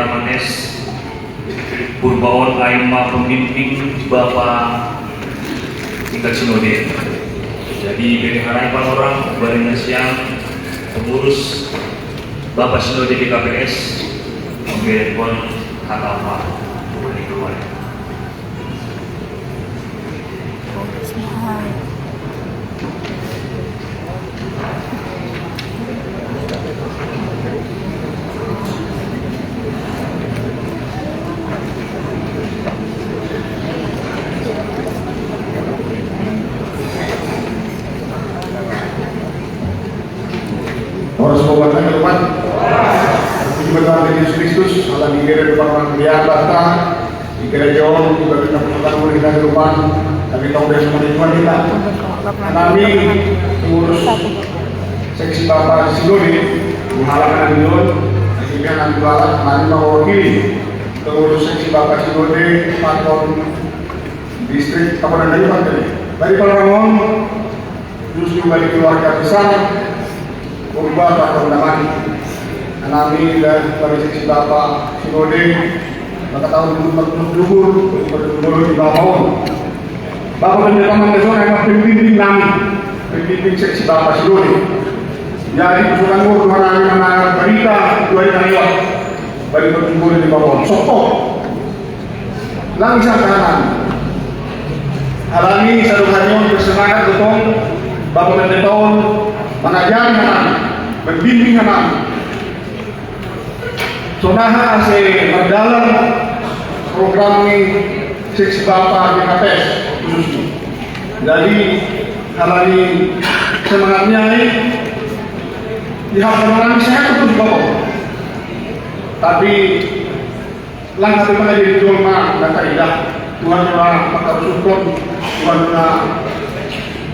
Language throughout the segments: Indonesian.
Pendeta Manes Purbaon Aima pembimbing Bapak tingkat sinode. Jadi bagaimana orang barengan siang pengurus Bapak Sinode DKPS memberikan kata apa hari kemarin. Orang semua ke depan. Benar Yesus Kristus, Allah dikira depan orang biar bata, dikira jauh juga kita perlu kita ke depan. Tapi tahu dari semua Tuhan kita. Kami mengurus seksi Bapak Sinode, menghalangan Dion, akhirnya nanti balas kami mewakili pengurus seksi Bapak Sinode Patron Distrik Kabupaten Dayuhan tadi. Dari Palembang, terus juga di keluarga besar. Berubah pada undang kami dan bagi seksi Bapak Sinode maka tahun 2020 di bawah Bapak Pendeta Manes adalah pembimbing kami, pembimbing seksi Bapak Sinode. Jadi persoalan Tuhan kami mendengar berita dua hari lewat bagi pertumbuhan di bawah sokong langsung kanan alami satu hanya bersemangat betul Bapak Pendeta mengajari kami, membimbing kami. Sonaha se berdalam program ini seksi Bapak DKPS khususnya. Jadi hal ini semangatnya ini pihak orang sehat itu juga. Tapi langkah depan dari Tuhan dan kaidah Tuhan telah pakar support, Tuhan telah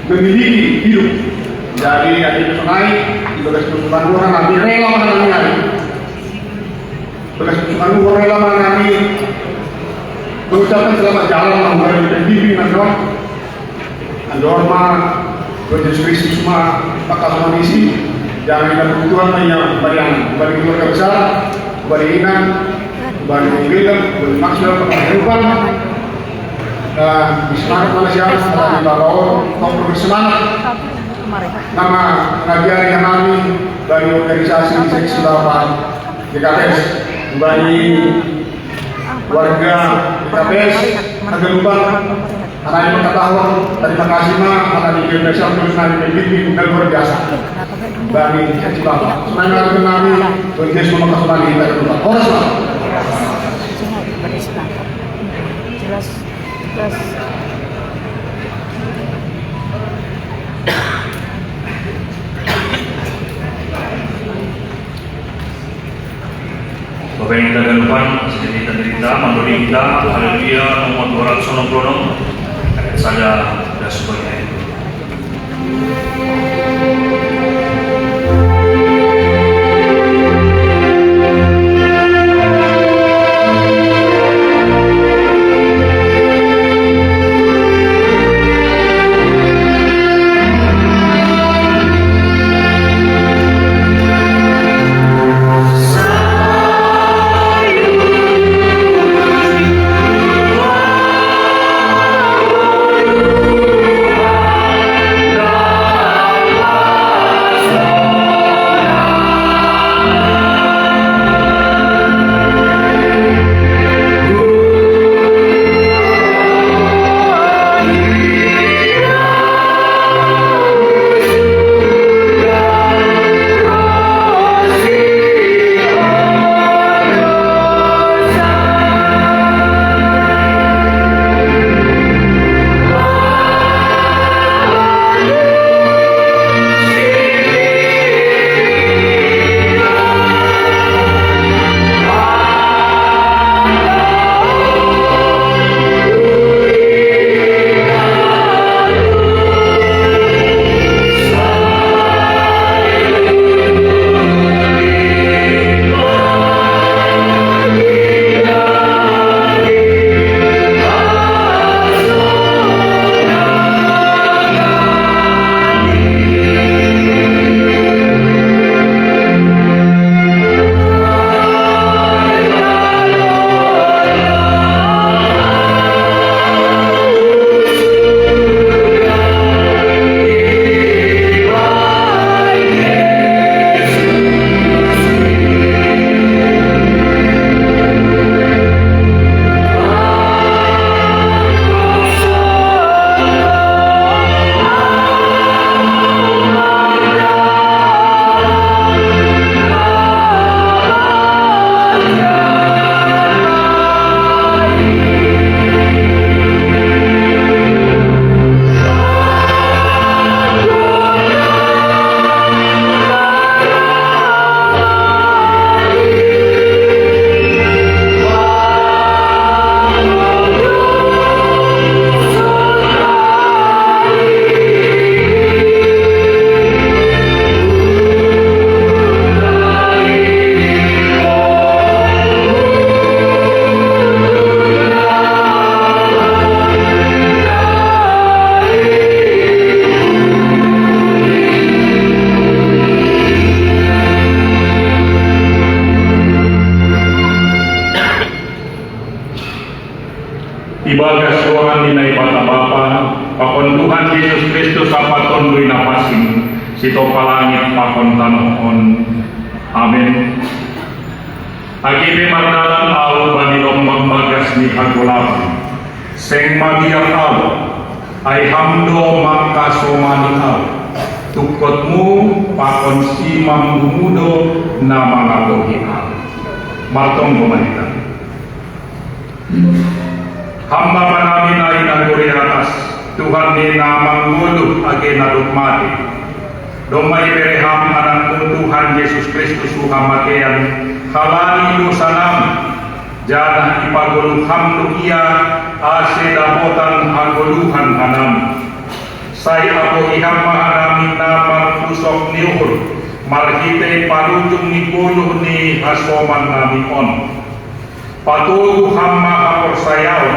memiliki hidup. Jadi ada sungai, tugas kesukaan Tuhan kami rela mengalami. Tugas kesukaan Tuhan rela mengalami. Mengucapkan selamat jalan menghadapi pembimbing Andorma, Yesus Kristus semua pakar manusia. Jangan ada kebutuhan banyak bagi keluarga besar, bagi inan, bagi bilang, bagi maksud kehidupan. Semangat manusia, di bawah, kau bersemangat. Nama ngajari kami dari organisasi seksi Bapak DKPS, bagi warga DKPS, agar lupa anak ini pengetahuan terima kasih anak di Indonesia terus nanti membimbing dan luar biasa bagi seksi Bapak. Semangat kami untuk Yesus memperkembang kita lupa. Orang semua. Jelas. Bapak yang kita galukan, sedikit cerita, memberi kita, haleluya, nomor 266, ayat saja dan sebagainya. Tuhan Yesus Kristus sapaton lui napasin sito palangit pakon tanoon. Amin. Agibe mardalan au bani lombang bagas ni hagulapan. Seng magiar au ay hamdo makasomani au. Tukotmu pakon simam bumudo na mga bohi au. Martong pemanitan. Hamba panami na inaguri atas Tuhan ni namang guluh age nadukmati. Domai bereham anak Tuhan Yesus Kristus Muhammadian halani dosa nami. Jangan ipaguluh hamdu ia ase dapotan aguluhan anami. Saya aku iham anami namang pusok niuhur. Marhite parujung ni guluh ni hasoman nami on. Patuku hamma hapor sayau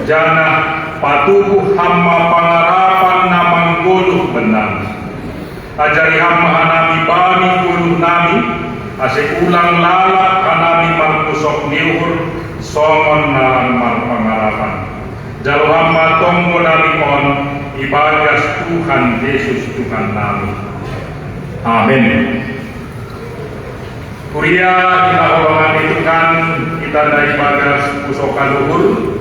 jana patuku hamma pangarapan namang guluh benar. Ajari hamma anami bani guluh nami ase ulang lalak anami marpusok niuhur songon na mar pangarapan. Jalo hamma tonggo nami on ibagas Tuhan Yesus Tuhan nami. Amin. Kuria kita holongan itu kan kita dari bagas pusokan luhur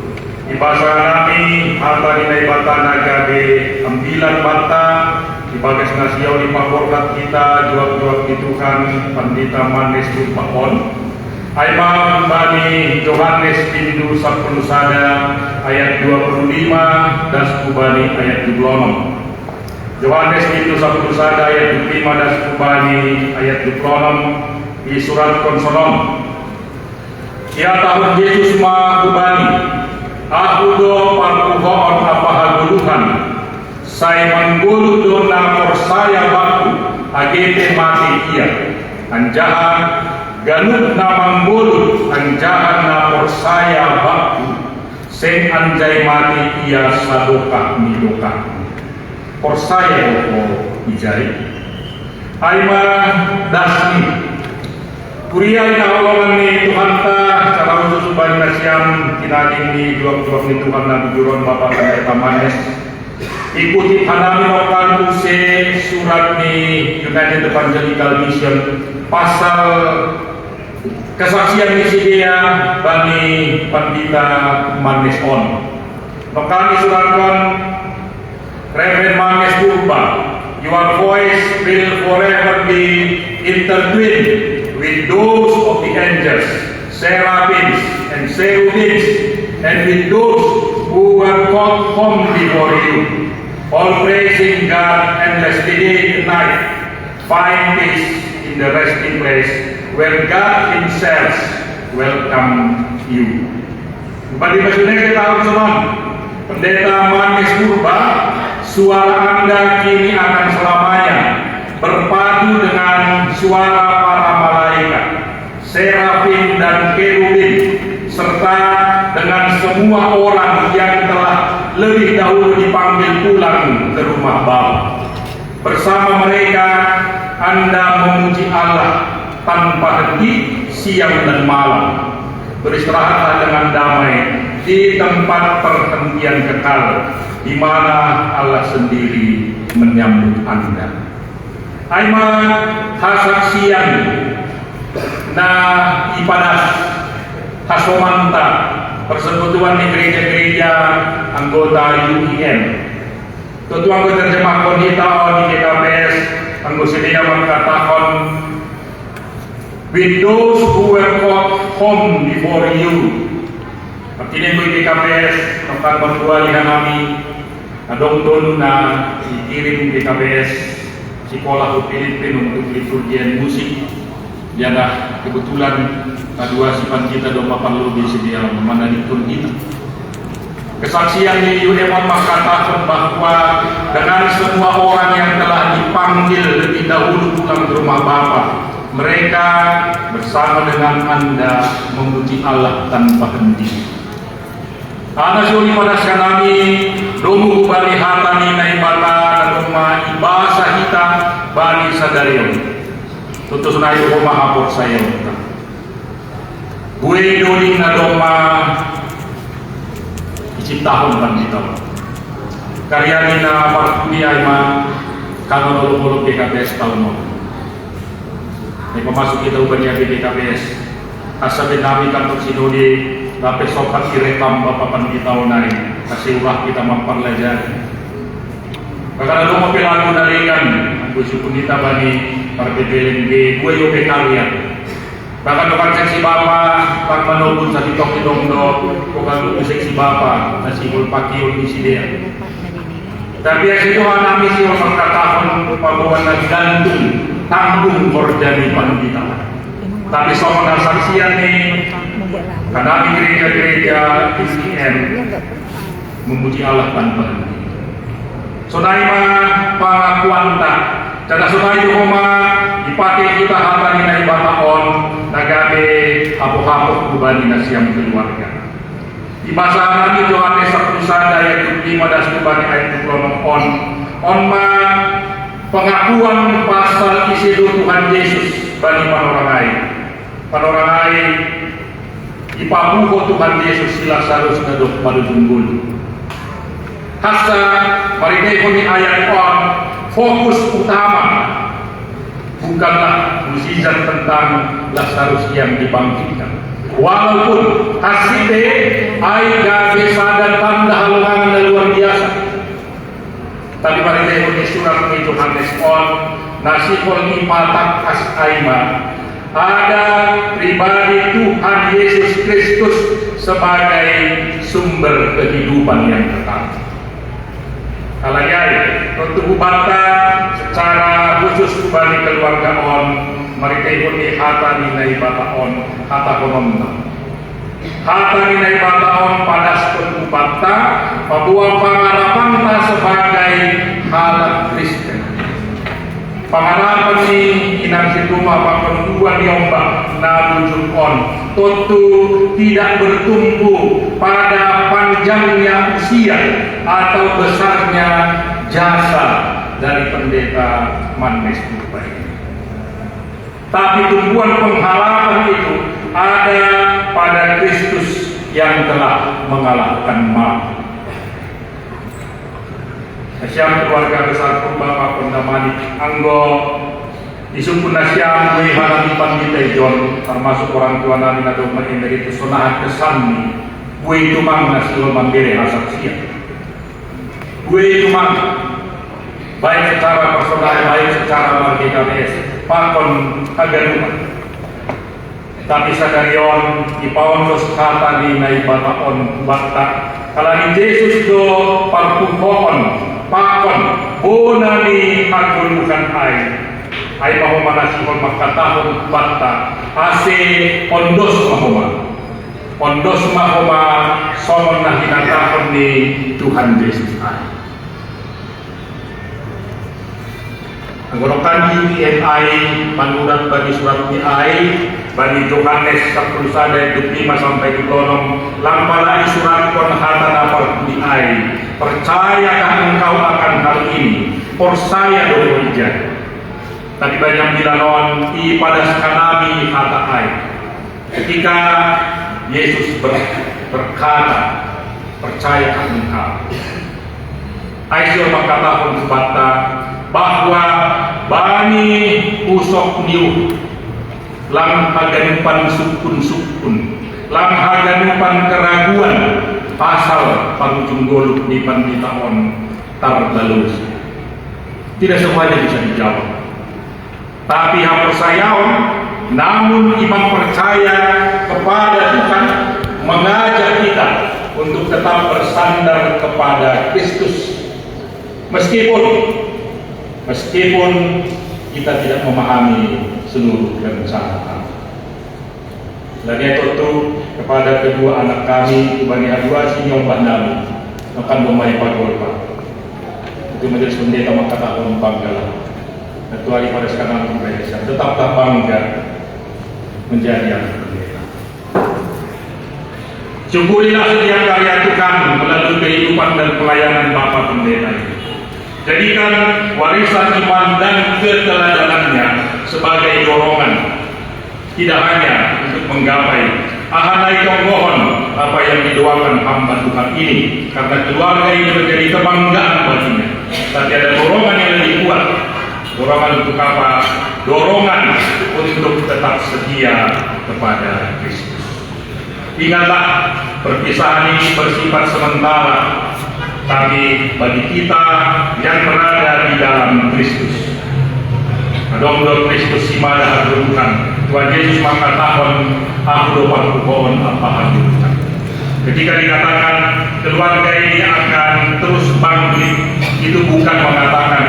ibasa nami harta dinai bata nagabe ambilan bata ibagas nasiau di paborkat kita jual-jual itu kan pandita manis tumpahon Aimam bani Yohanes pindu 10 sada ayat 25 dan kubani ayat 26. Yohanes pindu 10 sada ayat 25 dan kubani ayat 26 di surat konsonom. Ya tahun Yesus ma kubani aku do parkuhoon apa haguluhan saya menggulu do nakor saya baku agete mati ia anjahan ganut namang gulu anjahan nakor saya baku seng anjay mati ia sadokah midokah por saya boko ijari aima dasni Kuria ina holongan ni Tuhan ta cara khusus bani nasiam kinaging ni juang-juang ni Tuhan Nabi Juron Bapak Pendeta Manes ikuti hanami nokan use surat ni United Evangelical Mission pasal kesaksian misi dia bani Pendeta Manes on nokan suratkan Reverend Manes Purba, your voice will forever be intertwined with those of the angels, seraphims, and cherubims, and with those who were called home before you, all praising God endlessly day and night. Find peace in the resting place where God Himself welcome you. Bagi masyarakat tahun semua, Pendeta Manes Purba, suara Anda kini akan selamanya berpadu dengan suara para malaikat, serafim dan kerubim, serta dengan semua orang yang telah lebih dahulu dipanggil pulang ke rumah Bapa. Bersama mereka, Anda memuji Allah tanpa henti siang dan malam. Beristirahatlah dengan damai di tempat perhentian kekal, di mana Allah sendiri menyambut Anda. Aima hasaksian na ipadas hasomanta persekutuan di gereja-gereja anggota UIN. Ketua terjemah konita di GKPS anggo sedia mengatakan with those who were called home before you. Artinya di GKPS akan berdua lihat kami adong na dikirim GKPS sekolah di Filipina untuk liturgian musik. Jana kebetulan kedua sipan kita domba panlobi sedia memanadikun kita. Kesaksian di UMM mengatakan bahwa dengan semua orang yang telah dipanggil lebih dahulu pulang ke rumah Bapa, mereka bersama dengan Anda memuji Allah tanpa henti. Ana suri pada kanami domu bani hatani na ibata na rumah ibasa hita bani sadarion. Tutus na iyo mahapot saya. Gue doling na doma iciptahon kan kita. Karyani na parkuni ay kanon ulog-ulog PKPS tahun mo. May pamasok kita uban niya PKPS. Kasabi namin kantor sinuli, dapat sokat irekam bapapan kita unay, kasi urah kita mapanglajar. Pagkala mo mapilago nalikan, ang gusto po nita ba ni Parbibilin di Bueyo Pekalian. Bahkan dokan si Bapa, pag manubun sa kitong-kitong do, kung si Bapa, na si Ulpakiyon ni Sidea. Tapi yang itu namin siya magkatapon pagbuwan ng gantung tanggung kordani pandita. Tapi sa mga saksiyan ni kanami gereja-gereja ICM memuji Allah tanpa henti. Sunai pengakuan tak, kada sunai kuma ipati kita hatani na ibataon nagabe hapok-hapok kubani na siyang keluarga. Di masa nabi Yohanes 1 ayat 5 dan 10 ayat 26 on pengakuan pasal isi Tuhan Yesus bagi panorangai ipabuho Tuhan Yesus sila sarus kadok padujunggul hasa marikay ni ayat on fokus utama bukanlah mukjizat tentang Lazarus yang dibangkitkan. Walaupun hasilnya ay gabe dan tanda halangan luar biasa, tapi pada tahun surat ini Yohanes on nasibol ipatak as aima ada pribadi Tuhan Yesus Kristus sebagai sumber kehidupan yang kekal. Kalajai untuk bata secara khusus bagi keluarga on mereka ini hata ninai bata on hata konon hata ninai bata on pada sepenuh bata bahwa pengalaman sebagai hal Kristen pengalaman ini inang situ apa kedua diombak nabujuk on tentu tidak bertumbuh pada panjangnya usia atau besarnya jasa dari pendeta Manmes Tupai. Tapi tumbuhan pengharapan itu ada pada Kristus yang telah mengalahkan maut. Asyam keluarga besar Bapak Pendamani Anggo isupun asyam gue halami pandita John termasuk orang tua nami na dogma dari kesonahan kesanmi gue itu mang nasil mambere hasak siap gue itu mang baik secara personal baik secara marginalis pakon kaganuman tapi sadarion ipaondos kata ni naibataon bakta kalani Yesus do parpuhon pakon bonani agulukan ay mahuma nasihon makatahon bakta ase ondos mahuma sonon na hinatahon ni Tuhan Yesus ay Anggorokan UPNI panurat bagi surat PI bagi Yohanes 10 ayat 25 sampai 26 lampalai surat kon hata napal PI percayakah engkau akan hal ini persaya dong hijau tadi banyak bilanon i pada sekanami hata ai ketika Yesus berkata percayakah engkau Aisyah berkata bata bahwa bani usok niu lang haganupan sukun lang haganupan keraguan pasal panujung goluk di panditaon tarbalus tidak semuanya bisa dijawab tapi hampir sayaon namun iman percaya kepada Tuhan mengajak kita untuk tetap bersandar kepada Kristus meskipun kita tidak memahami seluruh rencana. Lagi itu kepada kedua anak kami, Bani Adwa Sinyong Bandami, akan membaik pagolpa. Itu menjadi pendeta Makatahon Banggala. Kecuali pada sekarang Indonesia, tetaplah bangga menjadi anak pendeta. Syukurilah setiap karya Tuhan melalui kehidupan dan pelayanan Bapak Pendeta ini. Jadikan warisan iman dan keteladanannya sebagai dorongan tidak hanya untuk menggapai Ahana mohon apa yang didoakan hamba Tuhan ini, karena keluarga ini menjadi kebanggaan baginya. Tapi ada dorongan yang lebih kuat. Dorongan untuk apa? Dorongan untuk tetap setia kepada Kristus. Ingatlah, perpisahan ini bersifat sementara, tapi bagi kita yang berada di dalam Kristus, Adong Kristus simada hadurukan Tuhan Yesus maka tahun aku lupa pohon apa hadurukan. Ketika dikatakan keluarga ini akan terus bangkit, itu bukan mengatakan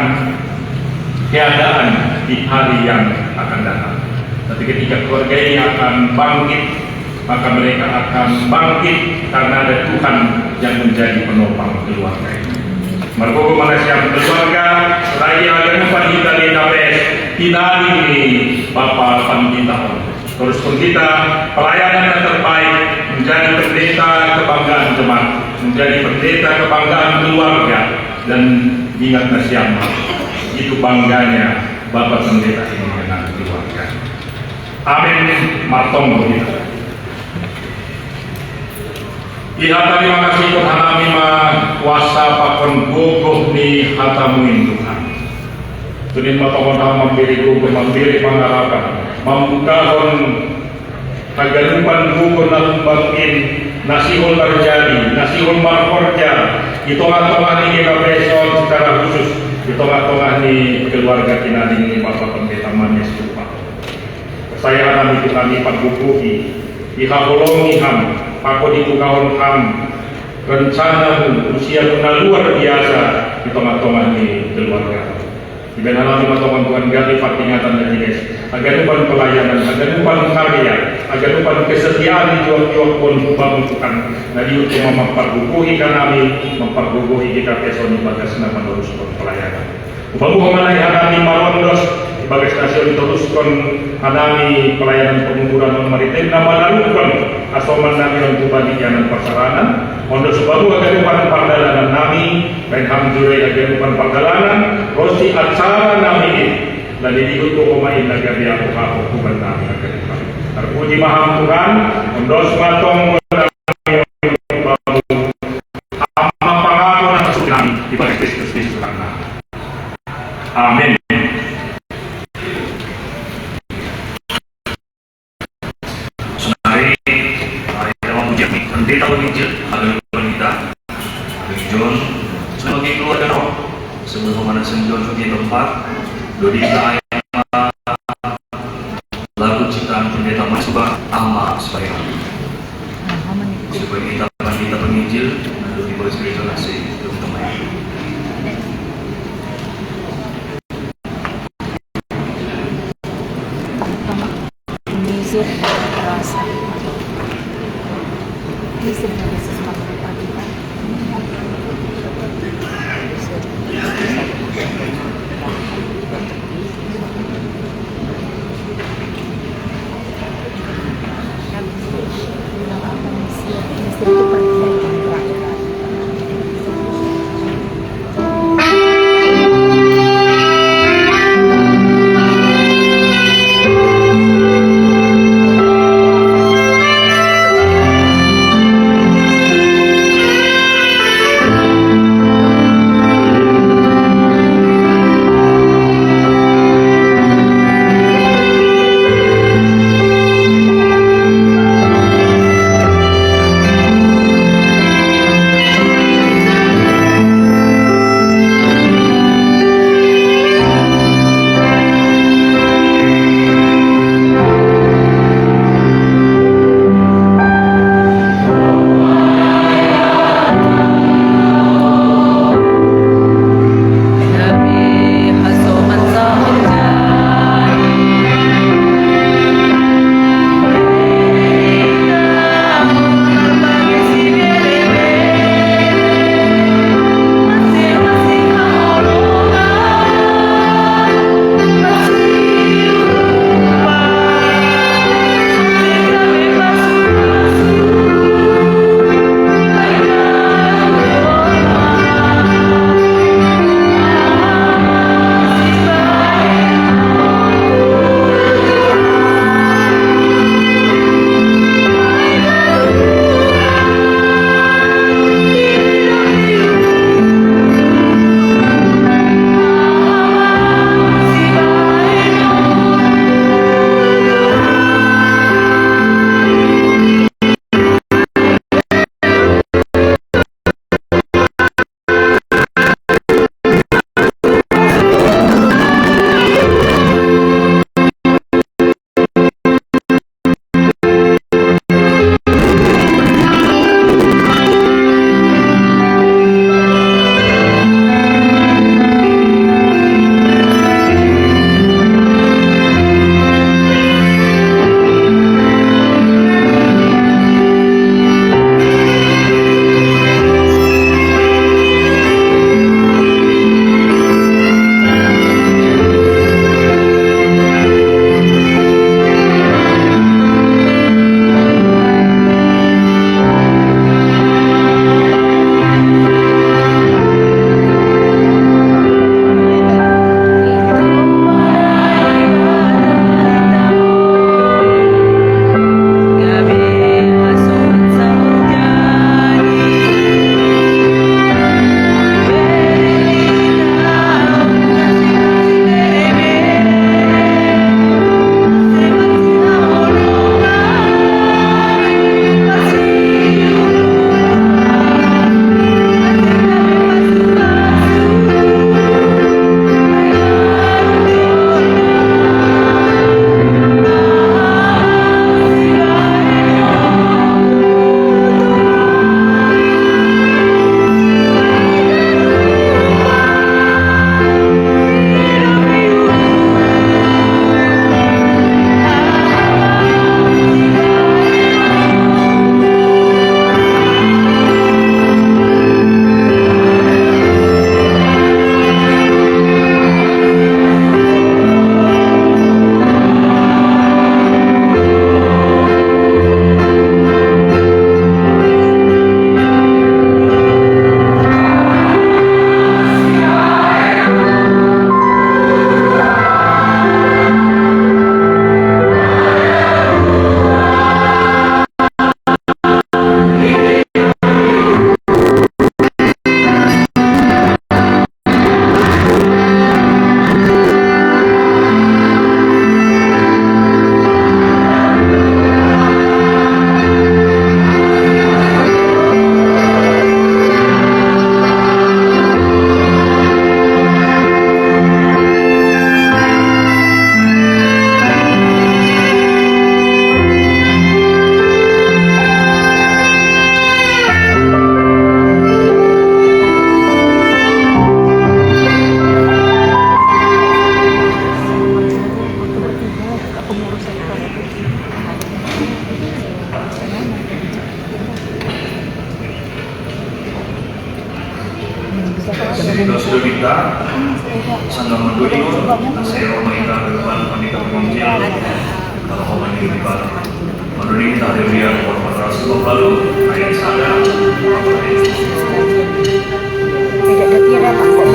keadaan di hari yang akan datang. Tapi ketika keluarga ini akan bangkit, maka mereka akan bangkit karena ada Tuhan yang menjadi penopang keluarga ini. Margogo Malaysia keluarga raya agar upah kita di KPS tinali ini Bapak Pangkita. Terus pun kita pelayanan yang terbaik menjadi pendeta kebanggaan jemaat, menjadi pendeta kebanggaan keluarga, dan ingatlah siapa itu bangganya Bapak Pendeta ini dengan keluarga. Amin. Matong kita. Ihata terima kasih Tuhan kami kuasa pakon gogoh ni hatamuin Tuhan. Tunin matong memberi gogoh, memberi pengharapan, membukahon agalupan gogoh na bangin, nasihon terjadi, nasihon markorja. Itu tengah-tengah ni KPSON secara khusus, di tengah-tengah ni keluarga kinading ni Bapak Pendeta Manes Tuhan. Kesayangan itu kami pagbubuhi, ihabolongi ham, aku dipukahon ham, rencana usia pun luar biasa di tengah-tengah ni keluarga. Iben halang lima Tuhan gali patingatan dan jenis, agar lupa pelayanan, agar lupa karya, agar lupa kesetiaan di jual-jual pun membutuhkan. Dari untuk memperbukuhi kami, memperbukuhi kita pesoni bagas nama terus pelayanan. Upamu kemana kami marondos sebagai stasiun teruskan hanami pelayanan pengukuran maritim nama lalukan asoman nami untuk badianan persaranan untuk sebab kehidupan perdalanan nami dan hamdulillah kehidupan perdalanan rosi acara nami dan dihukum umain agar dia hukuman nami kehidupan terpuji maha Tuhan untuk matong pangako ng sunan di Kristus Tuhan. Amin. Pendeta penginjil agar wanita John sebagai keluarga roh sebelum mana John sebagai tempat dodi ayat lagu ciptaan pendeta Masubah ama supaya kita pendeta penginjil lalu dibawa spiritual nasi teman-teman. Music rasa Listen to this is what we're talking about. kita sangat mendukung saya Roma kita ke depan wanita pengunjil kalau mau mandiri bareng menurut kita haleluya korporasi lalu ayat sana Tidak ada kira tak kok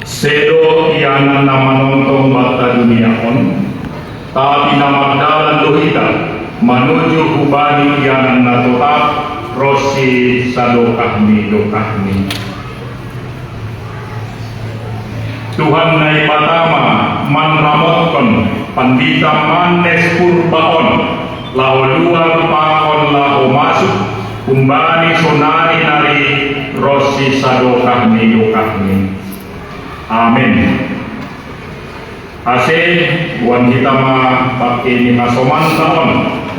Sedo yang nama nonton bata dunia on, tapi nama dalan dohita menuju hubani yang natotap rosi sado kahmi do kahmi. Tuhan nai patama man ramotkan pandita manes purbaon lao luar pakon lao masuk kumbani sonari nari rosi sado kahmi do kahmi. Amin. Ase buat kita pakai ni masoman tahun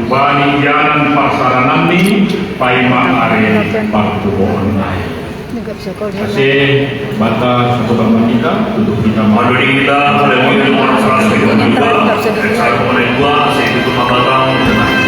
ubani jalan pasaran ni paima are paktuon. Ase bata satu bangsa kita untuk kita Maduri kita haleluya korporasi kita juga saya oleh dua saya itu mabatang